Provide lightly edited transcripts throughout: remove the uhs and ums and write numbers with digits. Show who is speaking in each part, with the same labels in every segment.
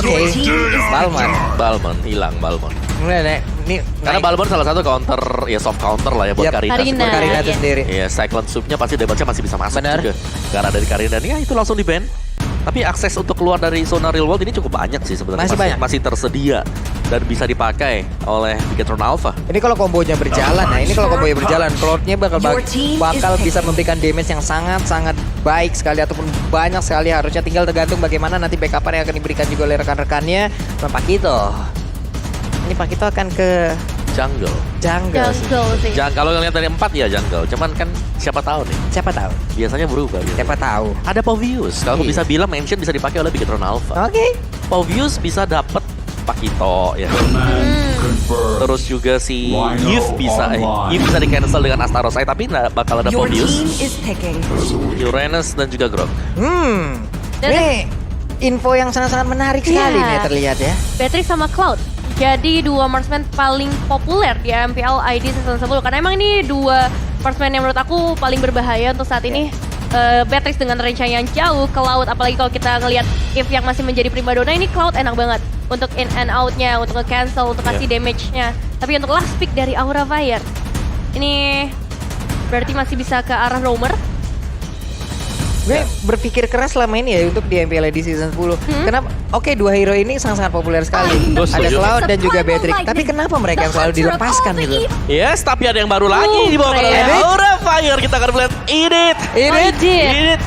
Speaker 1: Oke.
Speaker 2: Balmon hilang Balmon.
Speaker 1: Ini
Speaker 2: Karena Balmon salah satu counter, ya soft counter lah ya buat
Speaker 1: Yap,
Speaker 2: Karina.
Speaker 3: Karina.
Speaker 1: Karina itu sendiri.
Speaker 2: Iya, Cyclone Soup-nya pasti damage-nya masih bisa masuk
Speaker 1: Benar.
Speaker 2: juga. Karena dari Karina ya itu langsung di-ban. Tapi akses untuk keluar dari zona real world ini cukup banyak sih sebenarnya.
Speaker 1: Masih banyak.
Speaker 2: Masih tersedia dan bisa dipakai oleh Bigetron Alpha.
Speaker 1: Ini kalau kombonya berjalan, nah ini kalau kombonya berjalan, Cloud-nya bakal bisa memberikan damage yang sangat-sangat baik sekali ataupun banyak sekali. Harusnya tinggal tergantung bagaimana nanti backup-an yang akan diberikan juga oleh rekan-rekannya. Nah, Pakito. Ini Pakito akan ke
Speaker 2: Jungle.
Speaker 1: jungle.
Speaker 3: sih.
Speaker 2: Kalau ngeliat dari 4 ya jungle. Cuman kan siapa tahu nih.
Speaker 1: Siapa tahu?
Speaker 2: Biasanya berubah. Biasanya.
Speaker 1: Siapa tahu?
Speaker 2: Ada Pauvius. Kalau aku
Speaker 1: Iya.
Speaker 2: bisa bilang Mansion bisa dipakai oleh Bigetron Alpha.
Speaker 1: Oke.
Speaker 2: Pauvius bisa dapet Pakito ya. Terus juga si Yves bisa Yves bisa di cancel dengan Astaroth tapi bakal ada Pauvius, Uranus dan juga Grog.
Speaker 3: Dan-
Speaker 1: Ini info yang sangat-sangat menarik sekali
Speaker 3: Iya.
Speaker 1: nih terlihat ya.
Speaker 3: Beatrix sama Cloud. Jadi dua marksman paling populer di MPL ID season 10. Karena emang ini dua marksman yang menurut aku paling berbahaya untuk saat ini. Beatrix dengan range yang jauh, Cloud apalagi kalau kita ngelihat if yang masih menjadi primadona, ini Cloud enak banget untuk in and out-nya, untuk nge-cancel, untuk kasih damage-nya. Tapi untuk last pick dari Aura Fire, ini berarti masih bisa ke arah roamer.
Speaker 1: Gue berpikir keras selama ini ya untuk di MPL di season 10. Kenapa? Oke, dua hero ini sangat-sangat populer sekali.
Speaker 2: Gue
Speaker 1: Ada
Speaker 2: setuju.
Speaker 1: Cloud dan juga Beatrix. Tapi kenapa mereka yang selalu dilepaskan gitu?
Speaker 2: Yes, tapi ada yang baru lagi dibawakan oleh
Speaker 1: Edit.
Speaker 2: Aura Fire. Kita akan melihat Edit.
Speaker 1: Edit.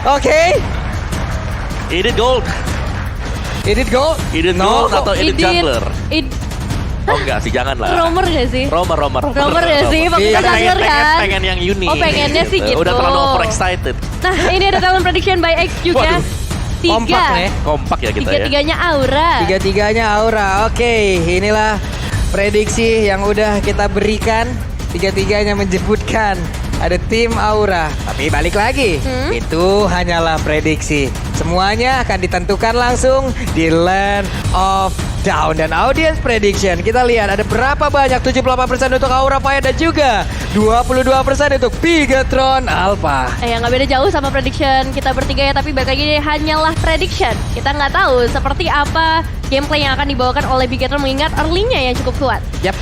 Speaker 1: Oke.
Speaker 2: Edit Gold.
Speaker 1: Edit go.
Speaker 2: Edit
Speaker 1: No.
Speaker 2: Gold atau Edit Jungler. Oh enggak sih, jangan lah.
Speaker 3: Roamer gak sih?
Speaker 2: Romer
Speaker 3: Gak sih? Fokusnya
Speaker 1: Iya.
Speaker 3: jungler kan?
Speaker 2: Pengen yang unik.
Speaker 3: Oh, pengennya sih gitu.
Speaker 2: Udah terlalu overexcited.
Speaker 3: Nah, ini ada talent prediction by X juga.
Speaker 2: Waduh.
Speaker 1: Kompak nih.
Speaker 2: Kompak ya kita ya.
Speaker 3: Tiga-tiganya Aura.
Speaker 1: Tiga-tiganya Aura. Oke, inilah prediksi yang udah kita berikan. Tiga-tiganya menyebutkan ada tim Aura. Tapi balik lagi, itu hanyalah prediksi. Semuanya akan ditentukan langsung di Land of Down. Dan audience prediction, kita lihat ada berapa banyak. 78% untuk Aura Fire dan juga 22% untuk Bigetron Alpha.
Speaker 3: Ya nggak beda jauh sama prediction kita bertiga ya, tapi balik lagi ini hanyalah prediction. Kita nggak tahu seperti apa gameplay yang akan dibawakan oleh Bigetron mengingat early-nya yang cukup kuat.
Speaker 1: Yap.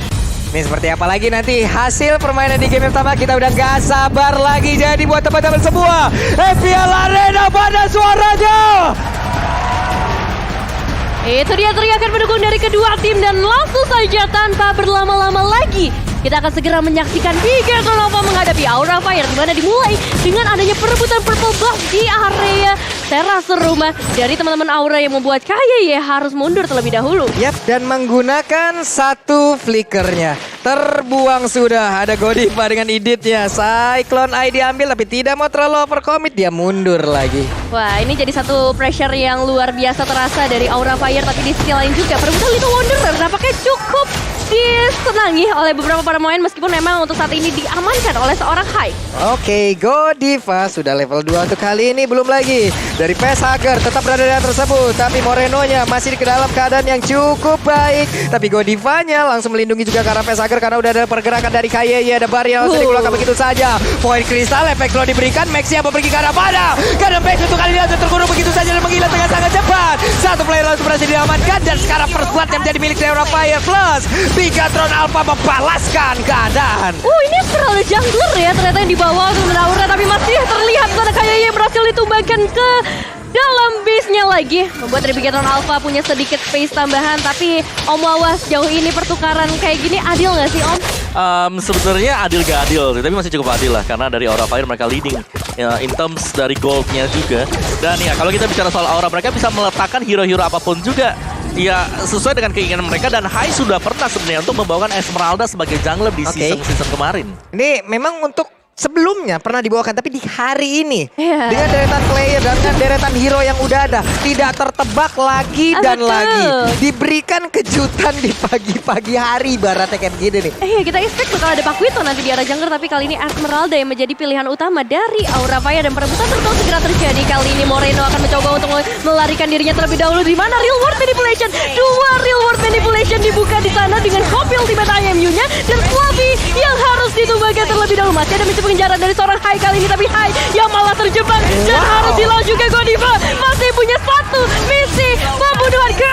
Speaker 1: Ini seperti apa lagi nanti hasil permainan di game yang pertama, kita udah gak sabar lagi. Jadi buat teman-teman semua, FPL Arena pada suaranya.
Speaker 3: Itu dia teriakan pendukung dari kedua tim dan langsung saja tanpa berlama-lama lagi kita akan segera menyaksikan Bigetron Alpha menghadapi Aura Fire, di mana dimulai dengan adanya perebutan purple buff di area teras rumah dari teman-teman Aura yang membuat KYY harus mundur terlebih dahulu.
Speaker 1: Yap, dan menggunakan satu flickernya. Terbuang sudah, ada Godiva dengan editnya. Cyclone Eye diambil tapi tidak mau terlalu overcommit, dia mundur lagi.
Speaker 3: Wah, ini jadi satu pressure yang luar biasa terasa dari Aura Fire, tapi di sisi lain juga perebutan Little Wanderer nampaknya cukup disenangi oleh beberapa para pemain meskipun memang untuk saat ini diamankan oleh seorang Hype.
Speaker 1: Oke, Godiva sudah level 2 untuk kali ini. Belum lagi dari PS Hacker tetap berada di area tersebut, tapi Morenonya masih di dalam keadaan yang cukup baik. Tapi Godivanya langsung melindungi juga ke arah PS Hacker karena udah ada pergerakan dari KYY. Ada barrier langsung dikeluarkan begitu saja. Poin kristal efek lo diberikan, Maxi yang pergi ke arah mana? Karena Max untuk kali ini langsung terkurung begitu saja dan menghilang dengan sangat cepat. Satu player langsung berhasil diamankan dan sekarang first blood yang menjadi milik Aura Fire plus Bigetron Alpha membalaskan keadaan.
Speaker 3: Ini terlalu jungler ya ternyata yang dibawa untuk Aura, tapi masih terlihat sana KYY berhasil ditumbangkan ke dalam base-nya lagi. Membuat dari Bigetron Alpha punya sedikit space tambahan, tapi Om Lawas jauh ini pertukaran kayak gini adil nggak sih Om?
Speaker 2: Sebenarnya adil gak adil, tapi masih cukup adil lah karena dari Aura Fire mereka leading ya, in terms dari goldnya juga. Dan ya kalau kita bicara soal Aura, mereka bisa meletakkan hero-hero apapun juga ya sesuai dengan keinginan mereka. Dan Hai sudah pernah sebenarnya untuk membawakan Esmeralda sebagai jungler di season kemarin.
Speaker 1: Ini memang untuk sebelumnya pernah dibawakan, tapi di hari ini
Speaker 3: Iya.
Speaker 1: dengan deretan player dan dengan deretan hero yang udah ada, tidak tertebak lagi dan
Speaker 3: betul.
Speaker 1: lagi. Diberikan kejutan di pagi-pagi hari ibaratnya kayak gini nih.
Speaker 3: Kita expect bakal ada Pakuito nanti di arah jungler, tapi kali ini Esmeralda yang menjadi pilihan utama dari Aura Fire dan perebutan terus segera terjadi. Kali ini Moreno akan mencoba untuk melarikan dirinya terlebih dahulu. Di mana real world manipulation? Dua real world manipulation dibuka di sana dengan copy ultimate IMU-nya dan Slavi yang harus ditumbangkan terlebih dahulu. Masih ada pengejaran dari seorang Hai kali ini, tapi Hai yang malah terjebak dan harus dilawan juga. Godiva masih punya satu misi pembunuhan ke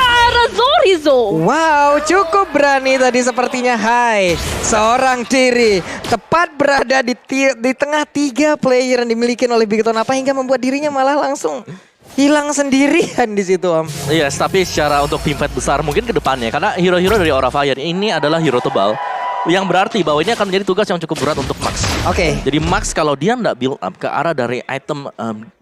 Speaker 3: Rizzo.
Speaker 1: Wow, cukup berani tadi sepertinya. Hai, seorang diri tepat berada di tengah 3 player yang dimiliki oleh Bigetron Alpha hingga membuat dirinya malah langsung hilang sendirian di situ, Om.
Speaker 2: Yes, tapi secara untuk tim fight besar mungkin ke depannya. Karena hero-hero dari Aura Fire ini adalah hero tebal. Yang berarti bahwa ini akan menjadi tugas yang cukup berat untuk Max.
Speaker 1: Oke.
Speaker 2: Jadi Max kalau dia nggak build up ke arah dari item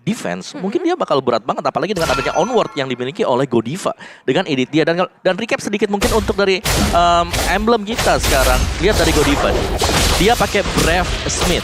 Speaker 2: defense, mungkin dia bakal berat banget. Apalagi dengan adanya onward yang dimiliki oleh Godiva. Dengan edit dia. Dan recap sedikit mungkin untuk dari emblem kita sekarang. Lihat dari Godiva. Dia pakai Brave Smith.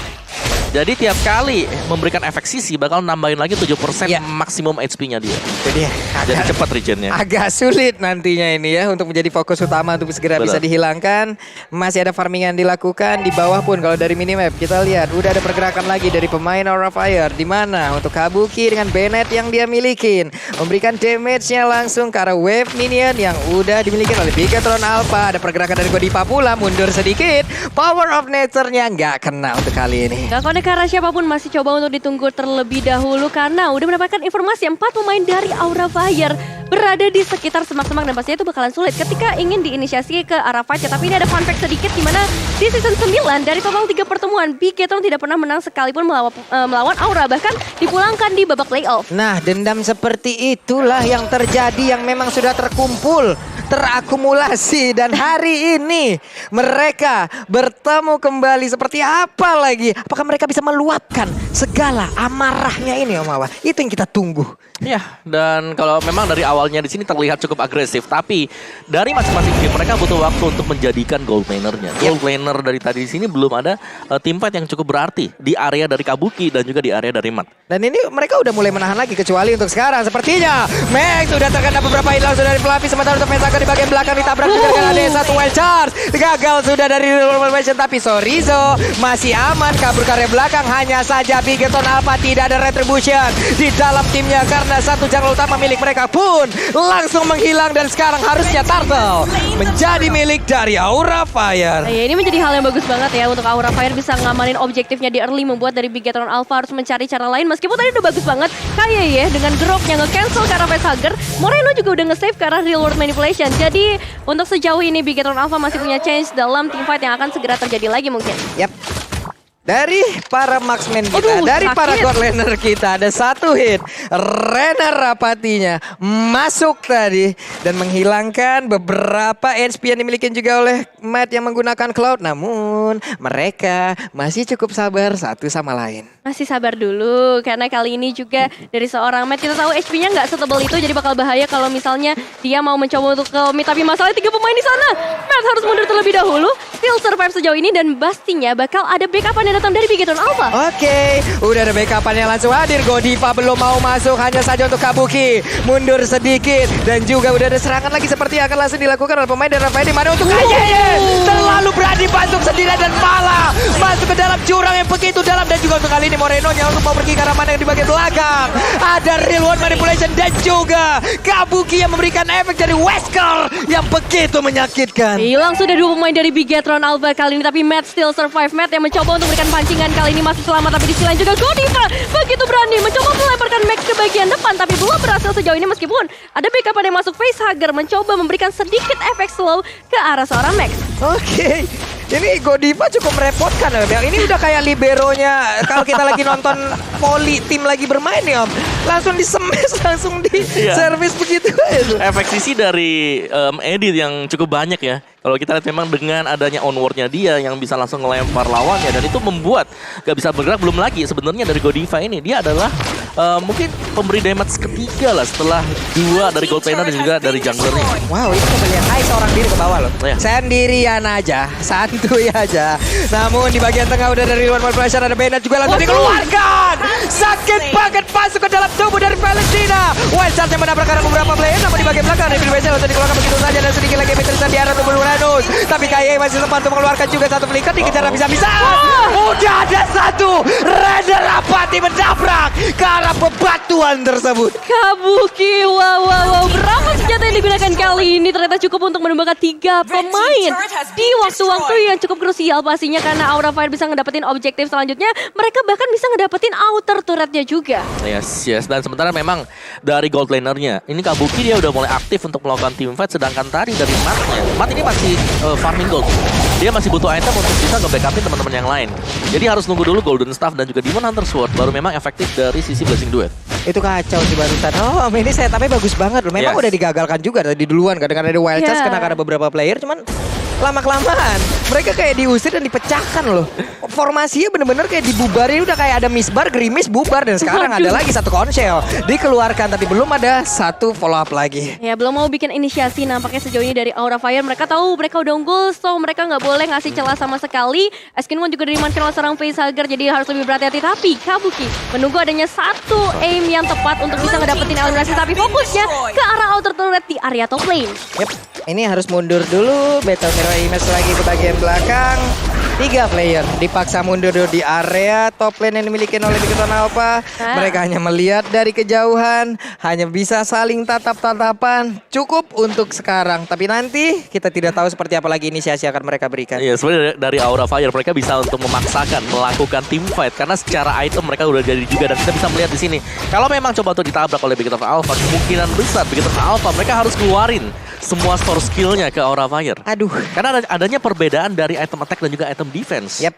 Speaker 2: Jadi tiap kali memberikan efek sisi bakal nambahin lagi 7%
Speaker 1: Iya.
Speaker 2: maksimum HP-nya dia.
Speaker 1: Jadi
Speaker 2: Jadi cepat regennya.
Speaker 1: agak sulit nantinya ini ya untuk menjadi fokus utama untuk segera bisa
Speaker 2: Benar.
Speaker 1: dihilangkan. Masih ada farmingan dilakukan di bawah pun kalau dari minimap kita lihat udah ada pergerakan lagi dari pemain Aura Fire di mana untuk Kabuki dengan Bennett yang dia milikin memberikan damage-nya langsung ke arah wave minion yang udah dimiliki oleh Bigetron Alpha. Ada pergerakan dari Godiva pula mundur sedikit. Power of Nature-nya nggak kena untuk kali ini.
Speaker 3: Gak connect ke arah siapapun, masih coba untuk ditunggu terlebih dahulu karena udah mendapatkan informasi 4 pemain dari Aura Fire berada di sekitar semak-semak dan pastinya itu bakalan sulit ketika ingin diinisiasi ke arah fight. Tapi ini ada fun fact sedikit di mana di season 9 dari total 3 pertemuan Bigetron tidak pernah menang sekalipun melawan Aura, bahkan dipulangkan di babak playoff.
Speaker 1: Nah, dendam seperti itulah yang terjadi yang memang sudah terkumpul, terakumulasi dan hari ini mereka bertemu kembali seperti apa lagi? Apakah mereka bisa meluapkan segala amarahnya ini, Om Awa? Itu yang kita tunggu.
Speaker 2: Ya, dan kalau memang dari awalnya di sini terlihat cukup agresif, tapi dari masing-masing tim mereka butuh waktu untuk menjadikan gold laner-nya. Gold laner dari tadi di sini belum ada tim fight yang cukup berarti di area dari Kabuki dan juga di area dari Mat.
Speaker 1: Dan ini mereka udah mulai menahan lagi kecuali untuk sekarang sepertinya Max sudah terkena beberapa hit langsung dari pelapis, sementara untuk Mesaka di bagian belakang ditabrak juga dengan ada satu wild charge. Gagal sudah dari Revolution, tapi Sorizo masih aman kabur ke area belakang. Hanya saja Bigetron Alpha tidak ada retribution di dalam timnya karena satu jungle utama milik mereka pun langsung menghilang dan sekarang harusnya Turtle menjadi milik dari Aura Fire.
Speaker 3: Nah, ya, ini menjadi hal yang bagus banget ya untuk Aura Fire bisa ngamanin objektifnya di early, membuat dari Bigetron Alpha harus mencari cara lain meskipun tadi udah bagus banget kayak ya dengan dropnya nge-cancel ke arah Facehugger. Moreno juga udah nge-save ke arah real world manipulation. Jadi untuk sejauh ini Bigetron Alpha masih punya chance dalam teamfight yang akan segera terjadi lagi mungkin.
Speaker 1: Yap. Dari para marksman kita,
Speaker 3: Aduh,
Speaker 1: dari para
Speaker 3: sakit.
Speaker 1: god laner kita ada satu hit. Renner Rapatinya masuk tadi dan menghilangkan beberapa HP yang dimiliki juga oleh Matt yang menggunakan Cloud. Namun mereka masih cukup sabar satu sama lain.
Speaker 3: Masih sabar dulu karena kali ini juga dari seorang Matt kita tahu HP-nya nggak setebal itu, jadi bakal bahaya kalau misalnya dia mau mencoba untuk ke mid. Tapi masalahnya 3 pemain di sana. Matt harus mundur terlebih dahulu. Still survive sejauh ini dan pastinya bakal ada backup yang datang dari Bigetron Alpha.
Speaker 1: Oke, udah ada backup-nya langsung hadir. Godiva belum mau masuk, hanya saja untuk Kabuki mundur sedikit dan juga udah ada serangan lagi seperti yang akan langsung dilakukan oleh pemain dan Rafael di mana untuk Kayeye terlalu berani masuk sendirian dan malah masuk ke dalam jurang yang begitu dalam. Dan juga untuk kali ini Moreno-nya untuk mau pergi ke arah mana yang di bagian belakang. Ada real world manipulation dan juga Kabuki yang memberikan efek dari Wesker yang begitu menyakitkan.
Speaker 3: Hilang sudah 2 pemain dari Bigetron Alpha kali ini, tapi Matt still survive. Matt yang mencoba untuk memberikan pancingan kali ini masih selamat, tapi di sisi lain juga Godiva begitu berani mencoba melemparkan Max ke bagian depan, tapi belum berhasil sejauh ini meskipun ada backup yang masuk. Facehugger mencoba memberikan sedikit efek slow ke arah seorang Max.
Speaker 1: Oke, ini Godiva cukup merepotkan ya. Yang ini udah kayak liberonya kalau kita lagi nonton volley tim lagi bermain nih, Om. Langsung di-smash, langsung di-service begitu aja.
Speaker 2: Efek sisi dari edit yang cukup banyak ya. Kalau kita lihat memang dengan adanya onwardnya dia yang bisa langsung ngelempar lawannya dan itu membuat gak bisa bergerak. Belum lagi sebenarnya dari Godiva ini dia adalah mungkin pemberi damage ketiga lah setelah 2 dari gold laner dan juga dari junglernya.
Speaker 1: Wow, ini coba lihat. Hai, seorang diri ke bawah loh.
Speaker 2: Iya.
Speaker 1: Sendirian aja, santuy aja. Namun di bagian tengah udah dari luar pressure ada Bennett juga langsung dikeluarkan. Sakit banget masuk ke dalam tubuh dari Valentina. Wild Charge yang menabrak arah beberapa player, namun di bagian belakang David Bessel langsung dikeluarkan begitu saja dan sedikit lagi meteran di arah tubuh Uranus. Tapi Kayeye masih sempat untuk mengeluarkan juga satu flicker, dikejar bisa-bisa. Udah ada satu Renner Rapati menabrak ke arah beberapa batuan tersebut.
Speaker 3: Kabuki, wow. Berapa senjata yang digunakan kali ini ternyata cukup untuk menembakkan 3 pemain di waktu-waktu yang cukup krusial pastinya karena Aura Fire bisa ngedapetin objektif selanjutnya. Mereka bahkan bisa ngedapetin outer turretnya juga.
Speaker 2: Yes. Dan sementara memang dari gold lanernya, ini Kabuki dia udah mulai aktif untuk melakukan teamfight, sedangkan tadi dari Matt ini masih farming gold. Dia masih butuh item untuk bisa nge-backupin teman-teman yang lain. Jadi harus nunggu dulu Golden Staff dan juga Demon Hunter Sword baru memang efektif dari sisi Blessing Duet.
Speaker 1: Itu kacau sih barusan. Oh, ini setupnya bagus banget loh. Memang
Speaker 2: Yes.
Speaker 1: udah digagalkan juga tadi duluan. Kadang-kadang ada wild charge kena karena beberapa player. Cuman lama-kelamaan mereka kayak diusir dan dipecahkan loh. Formasinya bener-bener kayak dibubarin. Udah kayak ada misbar, gerimis, bubar. Dan sekarang ada lagi satu konsil dikeluarkan. Tapi belum ada satu follow up lagi.
Speaker 3: Ya belum mau bikin inisiasi nampaknya sejauh ini dari Aura Fire. Mereka tahu mereka udah unggul, so mereka nggak boleh ngasih celah sama sekali. Eskinwon juga dimanfaatkan oleh seorang facehugger, jadi harus lebih berhati-hati. Tapi Kabuki menunggu adanya satu aim yang tepat untuk bisa ngedapetin eliminasi. Tapi fokusnya ke arah outer turret di area top lane.
Speaker 1: Yep. Ini harus mundur dulu. Battle Mirror Image lagi ke bagian belakang. 3 player dipaksa mundur dulu di area top lane yang dimiliki oleh Bigoton Alpha. Mereka hanya melihat dari kejauhan, hanya bisa saling tatap-tatapan. Cukup untuk sekarang, tapi nanti kita tidak tahu seperti apa lagi inisiasi akan mereka berikan.
Speaker 2: Iya, sebenarnya dari Aura Fire mereka bisa untuk memaksakan melakukan team fight karena secara item mereka udah jadi juga, dan kita bisa melihat di sini. Kalau memang coba untuk ditabrak oleh Bigoton Alpha, kemungkinan besar Bigoton Alpha mereka harus keluarin semua store skillnya ke Aura Fire.
Speaker 1: Aduh.
Speaker 2: Karena adanya perbedaan dari item attack dan juga item defense.
Speaker 1: Yap.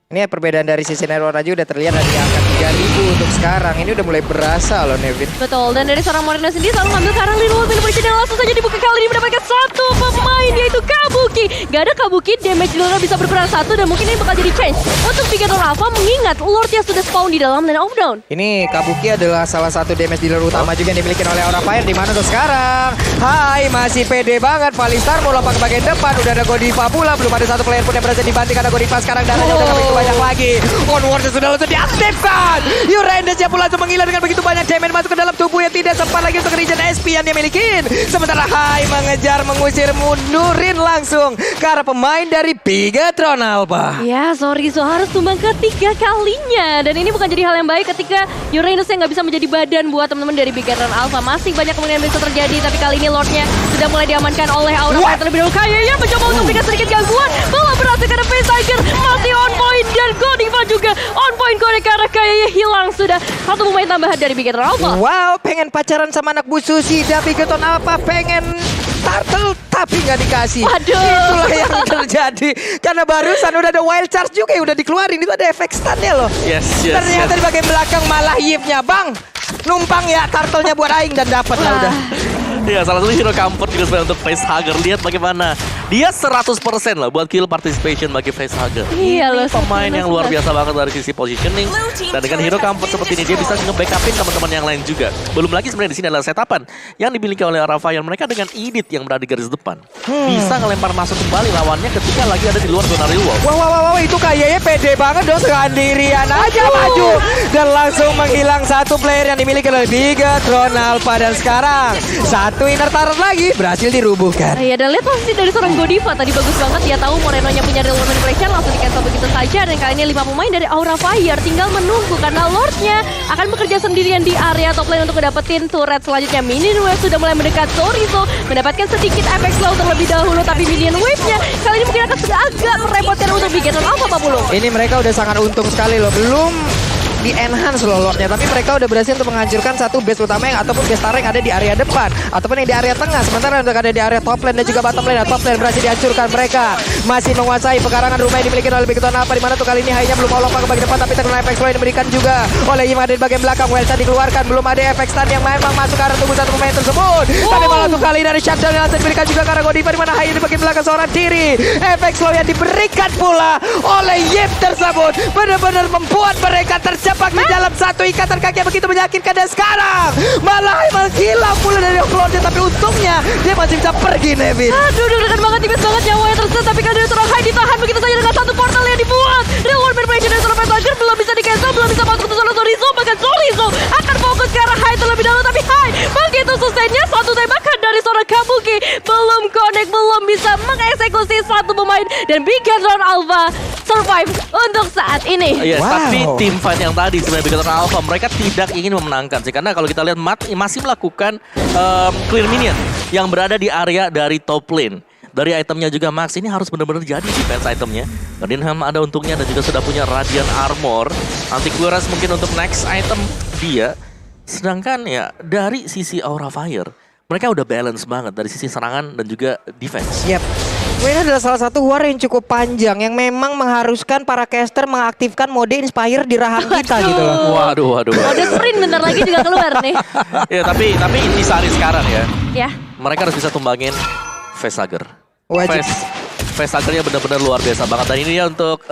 Speaker 1: Ini perbedaan dari sisi Neror aja udah terlihat dari angka 3000 untuk sekarang. Ini udah mulai berasa loh, Nevin.
Speaker 3: Betul, dan dari seorang Moreno sendiri selalu ngambil karang di luar celebration yang langsung saja dibuka kali ini mendapatkan satu pemain, yaitu Kabuki. Gak ada Kabuki, damage di luar bisa berperan satu, dan mungkin ini bakal jadi change untuk Bigoton Alpha mengingat Lord yang sudah spawn di dalam lane of down.
Speaker 1: Ini Kabuki adalah salah satu damage dealer utama juga yang dimiliki oleh Aura Fire. Di mana tuh sekarang? Hai, masih pede banget. Valistar mau lompat ke bagian depan. Udah ada Godiva pula. Belum ada satu player pun yang berhasil dibanting karena Godiva sekarang darahnya udah gak begitu banyak lagi. Onward sudah langsung diaktifkan. Uranus pun langsung menghilang dengan begitu banyak damage masuk ke dalam tubuh yang tidak sempat lagi untuk regen SP yang dia miliki. Sementara Hai mengejar, mengusir, mundurin langsung ke arah pemain dari Bigatron Alpha.
Speaker 3: Ya, sorry, so harus tumbang ketiga kalinya. Dan ini bukan jadi hal yang baik ketika Uranus yang nggak bisa menjadi badan buat teman-teman dari Bigatron Alpha. Masih banyak kemungkinan bisa terjadi, tapi kali ini Lordnya sudah mulai diamankan oleh Aura Fire terlebih dahulu. Kayaknya mencoba untuk berikan sedikit gangguan. Belum berhasil karena Facehugger masih on point, dan Godiva juga on point karena kayaknya hilang sudah satu pemain tambahan dari Bigatron Alpha.
Speaker 1: Wow, pengen pacaran sama anak Bu Susi. Dan Bigatron Alpha pengen turtle tapi nggak dikasih.
Speaker 3: Waduh.
Speaker 1: Itulah yang terjadi. Karena barusan udah ada wild charge juga yang udah dikeluarin. Itu ada efek stunnya loh.
Speaker 2: Yes.
Speaker 1: Ternyata di bagian belakang malah Yipnya. Bang, numpang ya turtle-nya buat aing, dan dapat lah udah.
Speaker 2: Iya, salah satu hero comfort juga sebenarnya untuk Facehugger. Lihat bagaimana dia 100% lah buat kill participation bagi Facehugger.
Speaker 3: Iya loh,
Speaker 2: Pemain yang luar biasa banget dari sisi positioning, dan dengan hero comfort seperti ini dia bisa nge-backupin teman-teman yang lain juga. Belum lagi sebenarnya di sini adalah setapan yang dimiliki oleh Aura Fire. Mereka dengan Edith yang berada di garis depan bisa ngelempar masuk kembali lawannya ketika lagi ada di luar zona real wall.
Speaker 1: Wow, itu kayaknya pede banget dong. Sendirian aja maju dan langsung menghilang satu player yang dimiliki oleh Bigatron Alpha. Dan sekarang satu inner turret lagi berhasil dirubuhkan.
Speaker 3: Iya, dan lihat posisi dari seorang Godiva tadi bagus banget. Dia tahu Morenonya punya real world manipulation, langsung di-cancel begitu saja. Dan kali ini 5 pemain dari Aura Fire tinggal menunggu karena Lordnya akan bekerja sendirian di area top lane untuk dapetin turret selanjutnya. Minion Wave sudah mulai mendekat. Sorizo mendapatkan sedikit efek slow terlebih dahulu, tapi Minion Wave-nya kali ini mungkin akan agak merepotkan untuk Bigatron Alpha, Pak Bulu.
Speaker 1: Ini mereka udah sangat untung sekali loh. Belum di-enhance loh Lordnya, tapi mereka udah berhasil untuk menghancurkan satu base utama yang ataupun base turret yang ada di area depan ataupun yang di area tengah. Sementara yang ada di area top lane dan juga bottom lane. Top lane berhasil dihancurkan. Mereka masih menguasai pekarangan rumah yang dimiliki oleh Bigatron Alpha, di mana tuh kali ini Hai-nya belum mau lompat ke bagian depan, tapi terkena efek slow yang diberikan juga oleh Yim ada di bagian belakang. Welsa dikeluarkan, belum ada efek stun yang memang masuk ke arah tubuh satu pemain tersebut. Tapi malah tuh kali ini dari shutdown yang langsung diberikan juga ke arah Godiva, di mana Hai di bagian belakang seorang diri. Efek slow yang diberikan pula oleh Yim tersebut benar-benar membuat mereka terjebak di dalam satu ikatan kaki yang begitu menyakitkan. Dan sekarang malah menghilang pula dari Lordnya, tapi untungnya dia masih bisa pergi, Nevin.
Speaker 3: Aduh, deg-degan banget, tipis banget nyawanya tersentuh, tapi kali ini seorang Hai ditahan begitu saja dengan satu portal yang dibuat. Real world manipulation dari seorang Facehugger belum bisa di-cancel, belum bisa masuk ke zona Sorizo, bahkan Sorizo akan fokus ke arah Hai terlebih dahulu, tapi Hai begitu sustainnya satu tembakan dari seorang Kabuki belum connect, belum bisa mengeksekusi satu pemain, dan Bigatron Alpha survive untuk saat ini.
Speaker 2: Yes,
Speaker 1: Wow.
Speaker 2: tapi tim fight yang tadi sebenarnya Bigetron Alpha mereka tidak ingin memenangkan sih, karena kalau kita lihat masih melakukan clear minion yang berada di area dari top lane. Dari itemnya juga Max ini harus benar-benar jadi defense itemnya. Guardian ada untungnya dan juga sudah punya Radiant Armor. Anti clearance mungkin untuk next item dia. Sedangkan ya dari sisi Aura Fire mereka udah balance banget dari sisi serangan dan juga defense.
Speaker 1: Yap. Ini adalah salah satu war yang cukup panjang yang memang mengharuskan para caster mengaktifkan mode inspire di rahang kita gitu loh.
Speaker 2: Waduh.
Speaker 3: Mode sprint bentar lagi juga keluar nih.
Speaker 2: Ya tapi intisari sekarang ya.
Speaker 3: Ya.
Speaker 2: Mereka harus bisa tumbangin Facehugger.
Speaker 1: Wajib.
Speaker 2: Facehuggernya benar-benar luar biasa banget. Dan ini ya untuk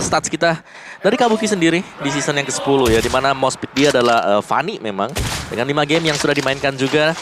Speaker 2: stats kita dari Kabuki sendiri di season yang ke-10 ya. Dimana most pick dia adalah Fanny memang. Dengan 5 game yang sudah dimainkan juga.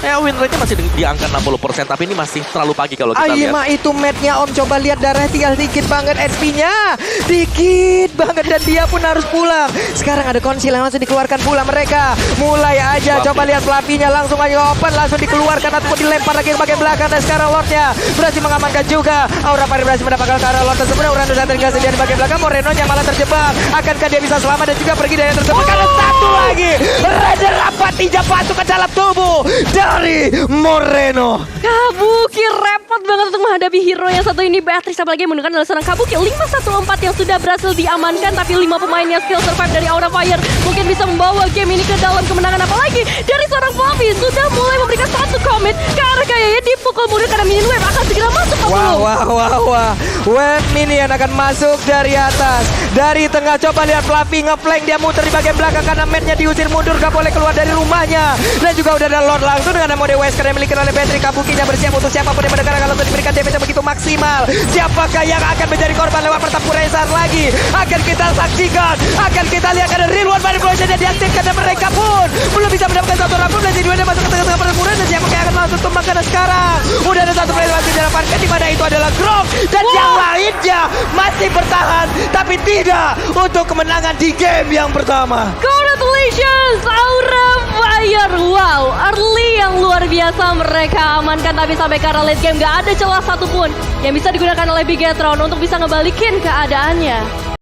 Speaker 2: Ya win rate-nya masih di angka 60%. Tapi ini masih terlalu pagi kalau kita lihat.
Speaker 1: Aima itu match-nya Om, coba lihat darah tinggal dikit banget SP-nya. Dikit banget dan dia pun harus pulang. Sekarang ada konsil yang langsung dikeluarkan pula mereka. Mulai aja,
Speaker 2: Fluffy.
Speaker 1: coba lihat Fluffy-nya langsung aja open, langsung dikeluarkan ataupun dilempar lagi ke bagian belakang. Dan sekarang Lord-nya berhasil mengamankan juga. Aura Fire berhasil mendapatkan ke arah Lord tersebut. Orlando datang tinggal sendiri di bagian belakang. Moreno-nya malah terjebak. Akankah dia bisa selamat dan juga pergi dari yang tersebut? Karena satu lagi. Raider rapat tidak masuk ke dalam tubuh dari Moreno.
Speaker 3: Kabuki repot banget untuk menghadapi hero yang satu ini. Beatrice apalagi yang menggunakan adalah seorang Kabuki 514 yang sudah berhasil diamankan. Tapi 5 pemainnya skill survive dari Aura Fire mungkin bisa membawa game ini ke dalam kemenangan. Apalagi dari seorang Fluffy sudah mulai memberikan satu komit ke arah kayaknya dipukul mundur karena minion wave akan segera masuk ke belum.
Speaker 1: Wah. Wave minion akan masuk dari atas. Dari tengah coba lihat Fluffy ngeflank, dia muter di bagian belakang karena matnya diusir mundur, gak boleh keluar dari rumahnya. Dan juga udah ada Lord langsung dengan mode Wesker yang dimiliki oleh Patrick. Kabukinya bersiap untuk siapapun yang mendengar kalau diberikan damage yang begitu maksimal. Siapakah yang akan menjadi korban lewat pertempuran yang saat lagi? Akan kita saksikan, akan kita lihat ada real one manipulation yang diaktifkan dan mereka pun belum bisa mendapatkan satu round pun. Dan jadi dua masuk ke tengah-tengah pertempuran dan siapakah yang akan langsung tumbang karena sekarang udah ada satu player masih didapatkan di mana itu adalah Grok dan yang lainnya masih bertahan tapi tidak untuk kemenangan di game yang pertama.
Speaker 3: Congratulations Aura Fire. Wow, early yang luar biasa mereka amankan. Tapi sampai ke arah late game gak ada celah satupun yang bisa digunakan oleh Bigetron untuk bisa ngebalikin keadaannya.